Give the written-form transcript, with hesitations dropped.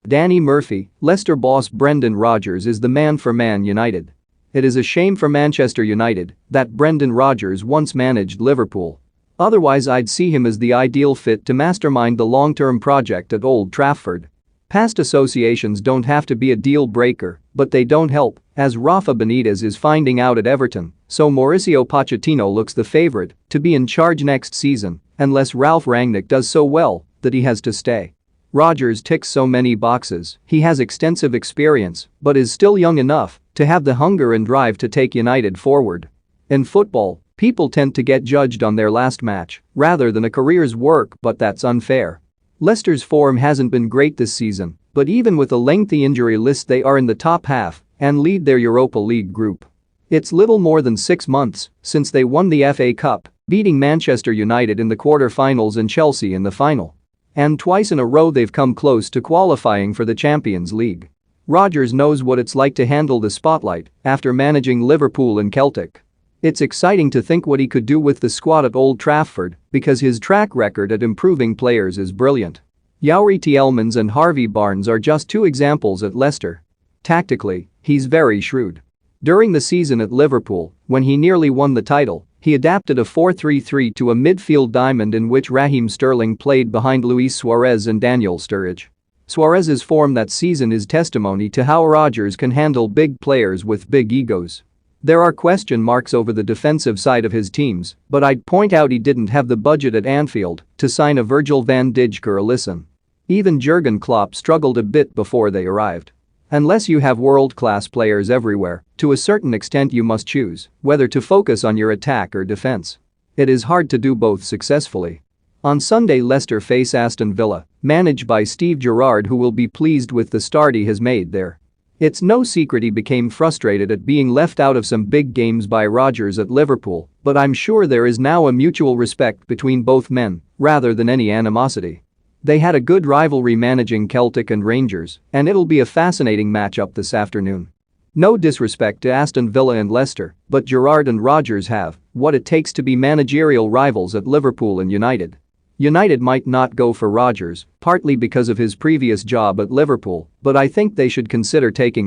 Danny Murphy, Leicester boss Brendan Rodgers is the man for Man United. It is a shame for Manchester United that Brendan Rodgers once managed Liverpool. Otherwise I'd see him as the ideal fit to mastermind the long-term project at Old Trafford. Past associations don't have to be a deal breaker, but they don't help, as Rafa Benitez is finding out at Everton, so Mauricio Pochettino looks the favourite to be in charge next season, unless Ralf Rangnick does so well that he has to stay. Rodgers ticks so many boxes, he has extensive experience but is still young enough to have the hunger and drive to take United forward. In football, people tend to get judged on their last match rather than a career's work, but that's unfair. Leicester's form hasn't been great this season, but even with a lengthy injury list they are in the top half and lead their Europa League group. It's little more than 6 months since they won the FA Cup, beating Manchester United in the quarter-finals and Chelsea in the final. And twice in a row they've come close to qualifying for the Champions League. Rodgers knows what it's like to handle the spotlight after managing Liverpool and Celtic. It's exciting to think what he could do with the squad at Old Trafford because his track record at improving players is brilliant. Youri Tielemans and Harvey Barnes are just 2 examples at Leicester. Tactically, he's very shrewd. During the season at Liverpool, when he nearly won the title, he adapted a 4-3-3 to a midfield diamond in which Raheem Sterling played behind Luis Suarez and Daniel Sturridge. Suarez's form that season is testimony to how Rodgers can handle big players with big egos. There are question marks over the defensive side of his teams, but I'd point out he didn't have the budget at Anfield to sign a Virgil van Dijk or a Alisson. Even Jurgen Klopp struggled a bit before they arrived. Unless you have world-class players everywhere, to a certain extent you must choose whether to focus on your attack or defense. It is hard to do both successfully. On Sunday Leicester face Aston Villa, managed by Steve Gerrard, who will be pleased with the start he has made there. It's no secret he became frustrated at being left out of some big games by Rodgers at Liverpool, but I'm sure there is now a mutual respect between both men rather than any animosity. They had a good rivalry managing Celtic and Rangers, and it'll be a fascinating matchup this afternoon. No disrespect to Aston Villa and Leicester, but Gerrard and Rodgers have what it takes to be managerial rivals at Liverpool and United. United might not go for Rodgers, partly because of his previous job at Liverpool, but I think they should consider taking the